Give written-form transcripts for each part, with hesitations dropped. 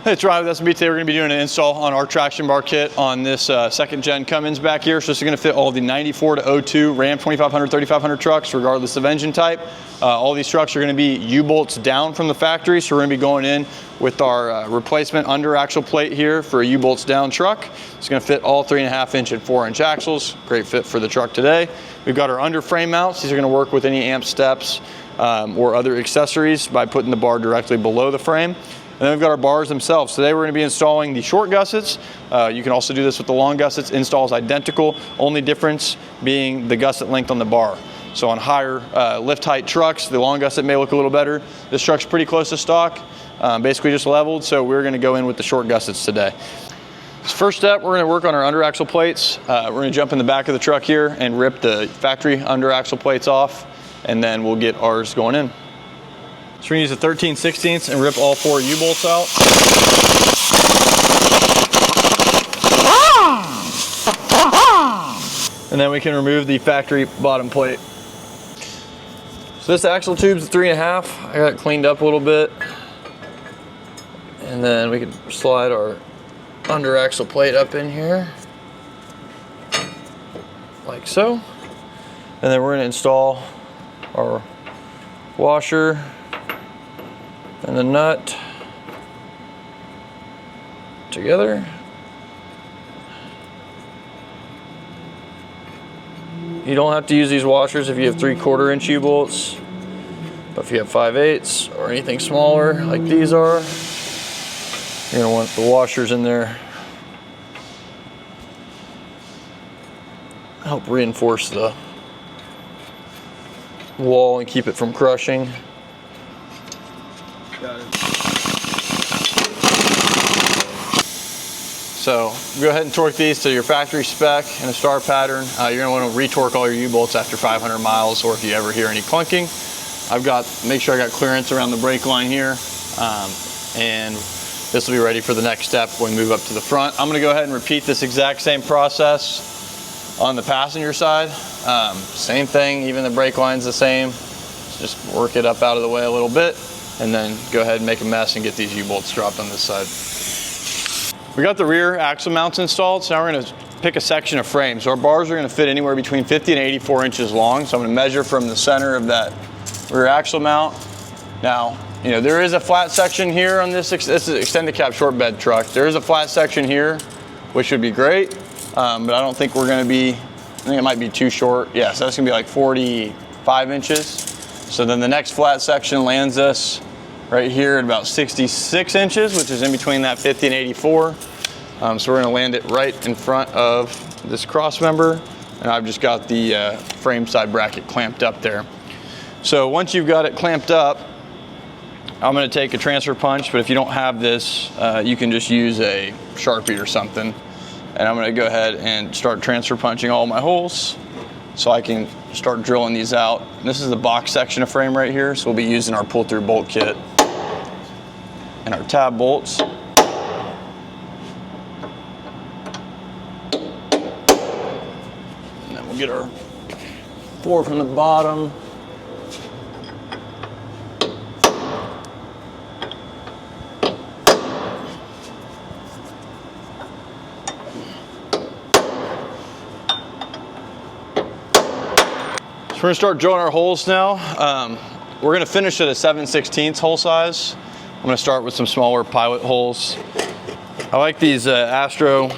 It's Ryan with SMB. Today we're going to be doing an install on our traction bar kit on this second gen Cummins back here. So this is going to fit all the 94 to 02 Ram 2500, 3500 trucks, regardless of engine type. All these trucks are going to be U-bolts down from the factory. So we're going to be going in with our replacement under axle plate here for a U-bolts down truck. It's going to fit all 3.5 inch and 4 inch axles. Great fit for the truck today. We've got our under frame mounts. These are going to work with any amp steps or other accessories by putting the bar directly below the frame. And then we've got our bars themselves. Today we're going to be installing the short gussets. You can also do this with the long gussets. Install is identical, only difference being the gusset length on the bar. So on higher lift height trucks, the long gusset may look a little better. This truck's pretty close to stock, basically just leveled, so we're going to go in with the short gussets today. First step, we're going to work on our under axle plates. We're going to jump in the back of the truck here and rip the factory under axle plates off, and then we'll get ours going in. So we're going to use a 13/16 and rip all 4 U-bolts out. And then we can remove the factory bottom plate. So this axle tube's 3.5. I got it cleaned up a little bit. And then we can slide our under axle plate up in here, like so. And then we're going to install our washer and the nut together. You don't have to use these washers if you have 3/4 inch U-bolts, but if you have 5/8 or anything smaller like these are, you're gonna want the washers in there. Help reinforce the wall and keep it from crushing. Got it. So go ahead and torque these to your factory spec in a star pattern. You're going to want to retorque all your U-bolts after 500 miles, or if you ever hear any clunking. Make sure I got clearance around the brake line here, and this will be ready for the next step when we move up to the front. I'm going to go ahead and repeat this exact same process on the passenger side. Same thing, even the brake line's the same. Just work it up out of the way a little bit, and then go ahead and make a mess and get these U-bolts dropped on this side. We got the rear axle mounts installed, so now we're going to pick a section of frame. So our bars are going to fit anywhere between 50 and 84 inches long. So I'm going to measure from the center of that rear axle mount. Now, you know, there is a flat section here on this is an extended cab short bed truck. There is a flat section here, which would be great, but I don't think we're going to be, I think it might be too short. Yeah, so that's going to be like 45 inches. So then the next flat section lands us right here at about 66 inches, which is in between that 50 and 84. So we're going to land it right in front of this cross member, and I've just got the frame side bracket clamped up there. So once you've got it clamped up, I'm going to take a transfer punch, but if you don't have this, you can just use a Sharpie or something. And I'm going to go ahead and start transfer punching all my holes so I can start drilling these out. And this is the box section of frame right here, so we'll be using our pull-through bolt kit and our tab bolts. And then we'll get our 4 from the bottom. So we're gonna start drilling our holes now. We're gonna finish at a 7/16 hole size. I'm going to start with some smaller pilot holes. I like these Astro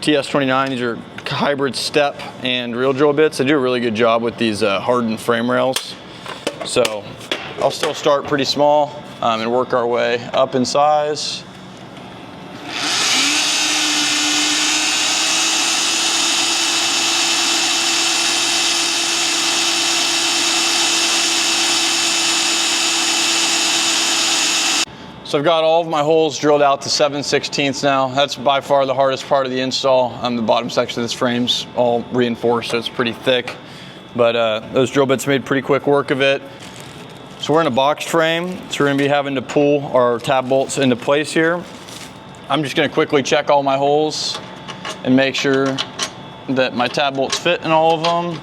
TS29. These are hybrid step and real drill bits. They do a really good job with these hardened frame rails. So I'll still start pretty small and work our way up in size. So I've got all of my holes drilled out to 7/16 now. That's by far the hardest part of the install. The bottom section of this frame's all reinforced, so it's pretty thick. But those drill bits made pretty quick work of it. So we're in a boxed frame, so we're gonna be having to pull our tab bolts into place here. I'm just gonna quickly check all my holes and make sure that my tab bolts fit in all of them.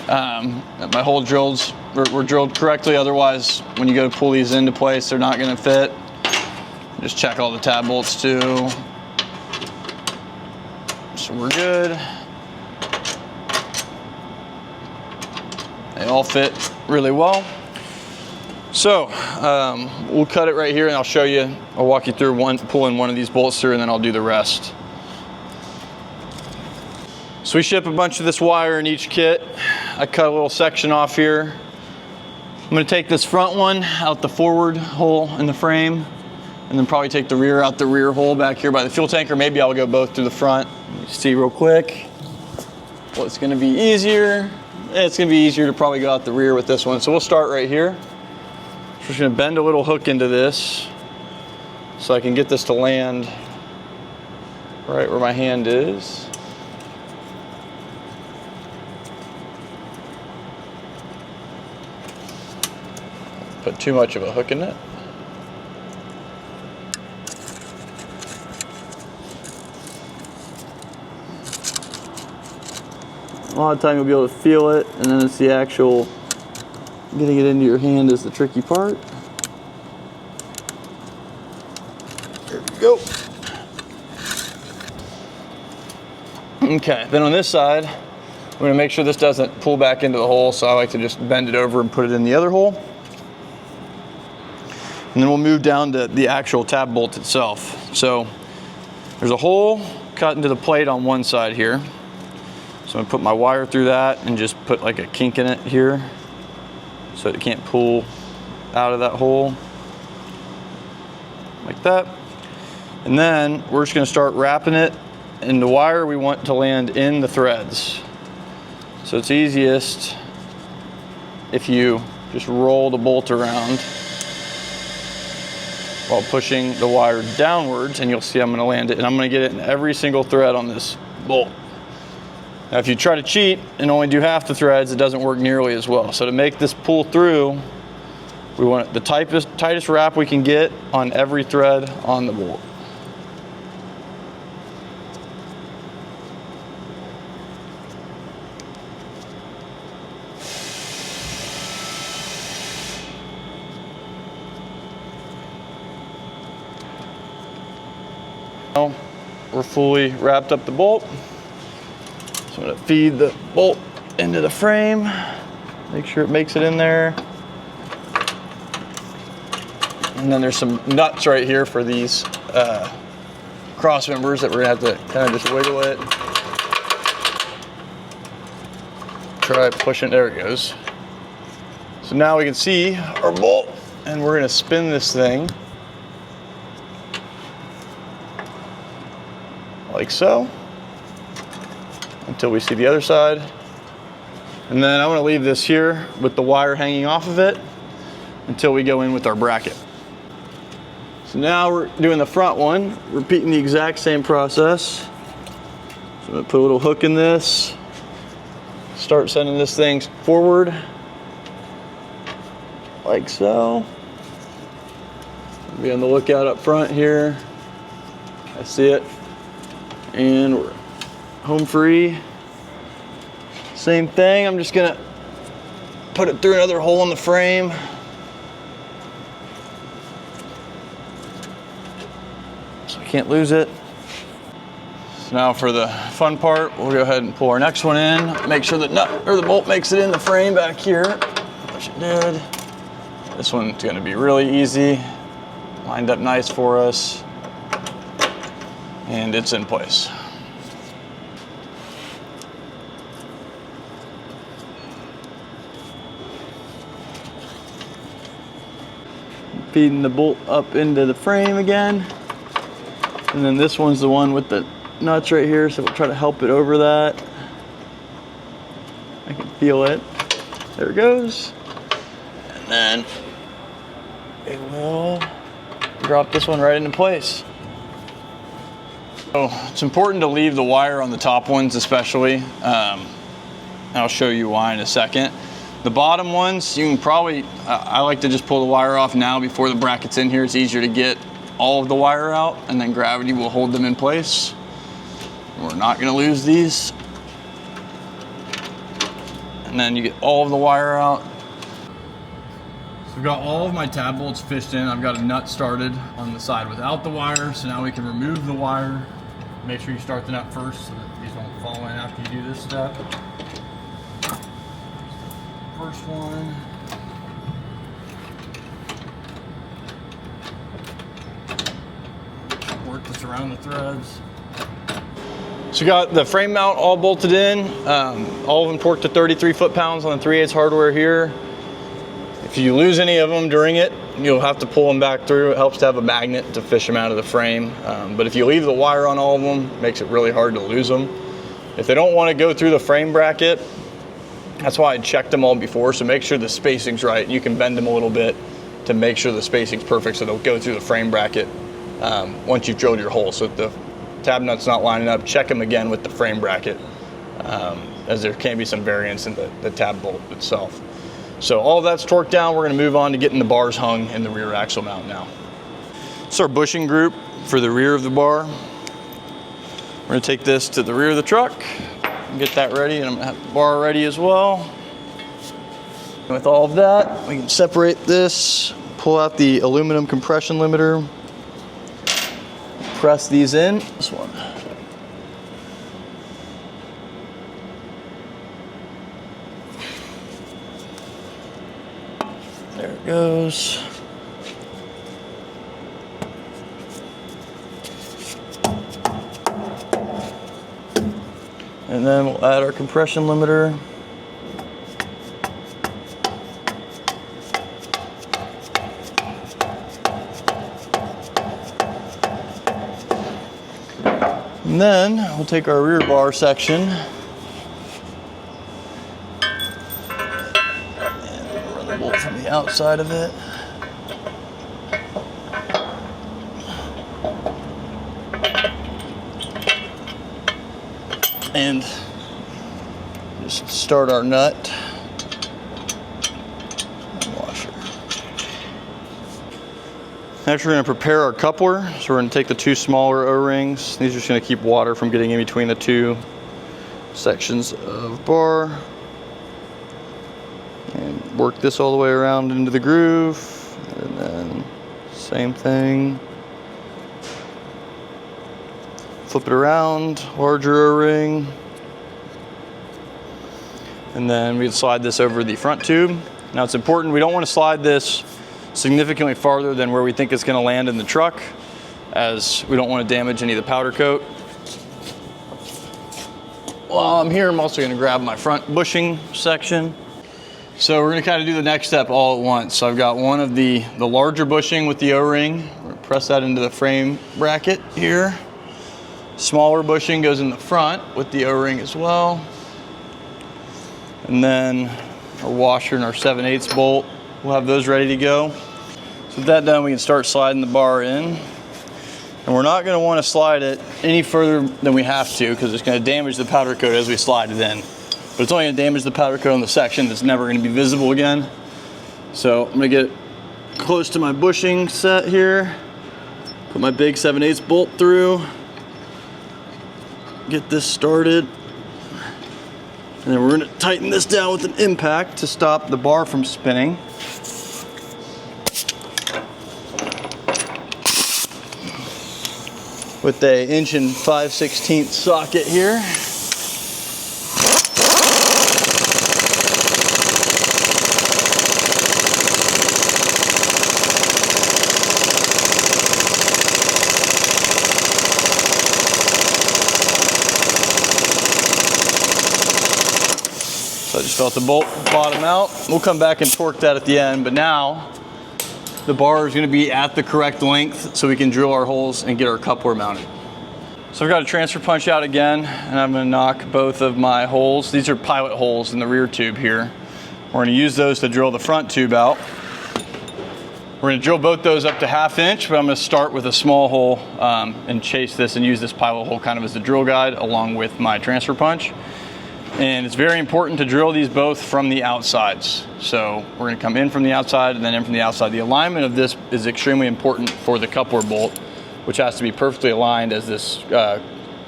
That my hole drills were drilled correctly, otherwise when you go to pull these into place, they're not gonna fit. Just check all the tab bolts too. So we're good. They all fit really well. So we'll cut it right here and I'll show you, I'll walk you through pulling one of these bolts through and then I'll do the rest. So we ship a bunch of this wire in each kit. I cut a little section off here. I'm gonna take this front one out the forward hole in the frame and then probably take the rear out the rear hole back here by the fuel tank, or maybe I'll go both through the front. See real quick what's gonna be easier. It's gonna be easier to probably go out the rear with this one. So we'll start right here. So just gonna bend a little hook into this so I can get this to land right where my hand is. Put too much of a hook in it. A lot of time you'll be able to feel it, and then it's the actual getting it into your hand is the tricky part. There we go. Okay, then on this side, we're gonna make sure this doesn't pull back into the hole, so I like to just bend it over and put it in the other hole. And then we'll move down to the actual tab bolt itself. So there's a hole cut into the plate on one side here. So I'm gonna put my wire through that and just put like a kink in it here so it can't pull out of that hole, like that. And then we're just gonna start wrapping it in the wire we want to land in the threads. So it's easiest if you just roll the bolt around while pushing the wire downwards, and you'll see I'm gonna land it, and I'm gonna get it in every single thread on this bolt. Now if you try to cheat and only do half the threads, it doesn't work nearly as well. So to make this pull through, we want the tightest wrap we can get on every thread on the bolt. Now we're fully wrapped up the bolt. So I'm gonna feed the bolt into the frame, make sure it makes it in there. And then there's some nuts right here for these cross members that we're gonna have to kind of just wiggle it. Try pushing, there it goes. So now we can see our bolt, and we're gonna spin this thing like so, until we see the other side. And then I'm gonna leave this here with the wire hanging off of it until we go in with our bracket. So now we're doing the front one, repeating the exact same process. So I'm gonna put a little hook in this, start sending this thing forward, like so. Be on the lookout up front here. I see it. And we're home free. Same thing, I'm just gonna put it through another hole in the frame. So I can't lose it. So now for the fun part, we'll go ahead and pull our next one in. Make sure the nut or the bolt makes it in the frame back here, which it did. This one's gonna be really easy. Lined up nice for us. And it's in place. Feeding the bolt up into the frame again. And then this one's the one with the nuts right here, so we'll try to help it over that. I can feel it. There it goes. And then it will drop this one right into place. So it's important to leave the wire on the top ones especially. I'll show you why in a second. The bottom ones, you can probably, I like to just pull the wire off now before the bracket's in here. It's easier to get all of the wire out, and then gravity will hold them in place. We're not gonna lose these. And then you get all of the wire out. So I've got all of my tab bolts fished in. I've got a nut started on the side without the wire. So now we can remove the wire. Make sure you start the nut first so that these won't fall in after you do this step. First one. Work this around the threads. So we got the frame mount all bolted in, all of them torqued to 33 foot-pounds on the 3/8 hardware here. If you lose any of them during it, you'll have to pull them back through. It helps to have a magnet to fish them out of the frame. But if you leave the wire on all of them, it makes it really hard to lose them. If they don't want to go through the frame bracket, that's why I checked them all before, so make sure the spacing's right. You can bend them a little bit to make sure the spacing's perfect so they'll go through the frame bracket once you've drilled your hole. So if the tab nut's not lining up, check them again with the frame bracket, as there can be some variance in the tab bolt itself. So all of that's torqued down. We're gonna move on to getting the bars hung in the rear axle mount now. This is our bushing group for the rear of the bar. We're gonna take this to the rear of the truck and get that ready, and I'm gonna have the bar ready as well. And with all of that, we can separate this, pull out the aluminum compression limiter, press these in. This one. There it goes. And then we'll add our compression limiter. And then we'll take our rear bar section and run the bolt from the outside of it. And just start our nut and washer. Next, we're going to prepare our coupler. So we're going to take the two smaller O-rings. These are just going to keep water from getting in between the two sections of bar. And work this all the way around into the groove. And then same thing. Flip it around, larger O-ring. And then we slide this over the front tube. Now it's important, we don't want to slide this significantly farther than where we think it's going to land in the truck, as we don't want to damage any of the powder coat. While I'm here, I'm also going to grab my front bushing section. So we're going to kind of do the next step all at once. So I've got one of the larger bushing with the O-ring. We're going to press that into the frame bracket here. Smaller bushing goes in the front with the O-ring as well. And then our washer and our 7/8 bolt, we'll have those ready to go. So with that done, we can start sliding the bar in. And we're not going to want to slide it any further than we have to, because it's going to damage the powder coat as we slide it in. But it's only going to damage the powder coat on the section that's never going to be visible again. So I'm going to get close to my bushing set here, put my big 7/8 bolt through, get this started, and then we're going to tighten this down with an impact to stop the bar from spinning. With a 1 5/16 socket here. So I just felt the bolt bottom out. We'll come back and torque that at the end, but now the bar is going to be at the correct length so we can drill our holes and get our coupler mounted. So I've got a transfer punch out again, and I'm going to knock both of my holes. These are pilot holes in the rear tube here. We're going to use those to drill the front tube out. We're going to drill both those up to 1/2 inch, but I'm going to start with a small hole and chase this and use this pilot hole kind of as the drill guide along with my transfer punch. And it's very important to drill these both from the outsides. So we're going to come in from the outside and then in from the outside. The alignment of this is extremely important for the coupler bolt, which has to be perfectly aligned as this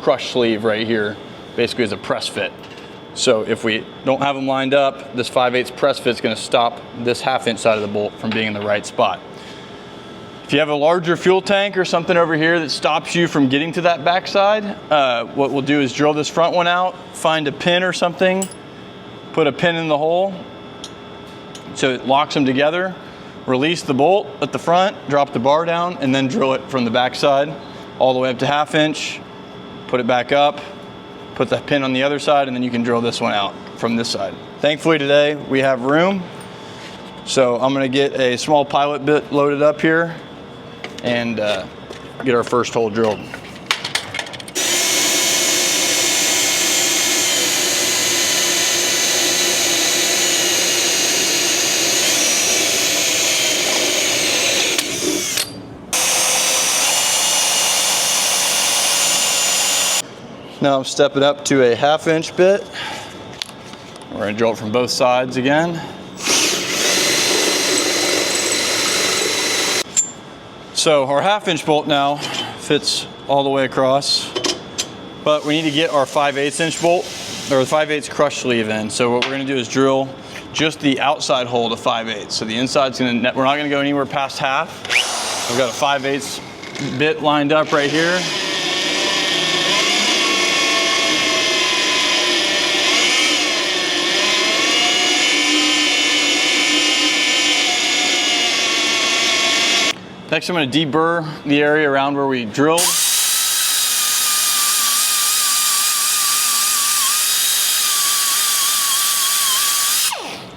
crush sleeve right here basically is a press fit. So if we don't have them lined up, this 5/8 press fit is going to stop this 1/2 inch side of the bolt from being in the right spot. If you have a larger fuel tank or something over here that stops you from getting to that backside, what we'll do is drill this front one out, find a pin or something, put a pin in the hole so it locks them together, release the bolt at the front, drop the bar down, and then drill it from the backside all the way up to 1/2 inch, put it back up, put the pin on the other side, and then you can drill this one out from this side. Thankfully today we have room, so I'm gonna get a small pilot bit loaded up here and get our first hole drilled. Now I'm stepping up to a 1/2 inch bit. We're gonna drill it from both sides again. So our 1/2 inch bolt now fits all the way across, but we need to get our 5/8 inch bolt, or the 5/8 crush sleeve in. So what we're gonna do is drill just the outside hole to 5/8. So the inside's we're not gonna go anywhere past 1/2. We've got a 5/8 bit lined up right here. Next, I'm going to deburr the area around where we drilled.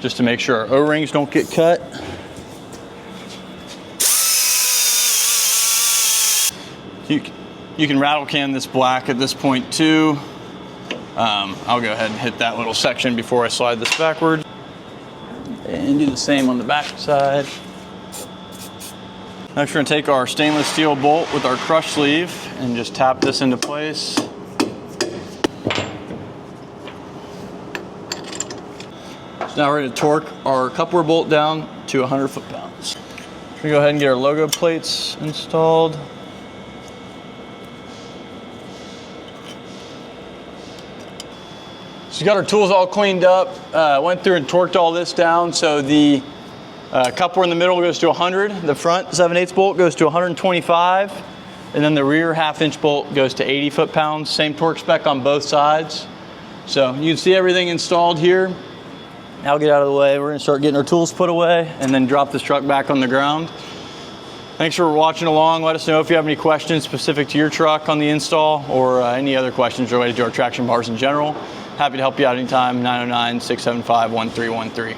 Just to make sure our O-rings don't get cut. You can rattle can this black at this point too. I'll go ahead and hit that little section before I slide this backward. And do the same on the back side. Next, we're gonna take our stainless steel bolt with our crush sleeve and just tap this into place. So now we're gonna torque our coupler bolt down to 100 foot-pounds. We're gonna go ahead and get our logo plates installed. So we got our tools all cleaned up, went through and torqued all this down. So the coupler in the middle goes to 100, the front 7/8 bolt goes to 125, and then the rear 1/2 inch bolt goes to 80 foot-pounds. Same torque spec on both sides. So you can see everything installed here. I'll get out of the way. We're gonna start getting our tools put away and then drop this truck back on the ground. Thanks for watching along. Let us know if you have any questions specific to your truck on the install or any other questions related to our traction bars in general. Happy to help you out anytime, 909-675-1313.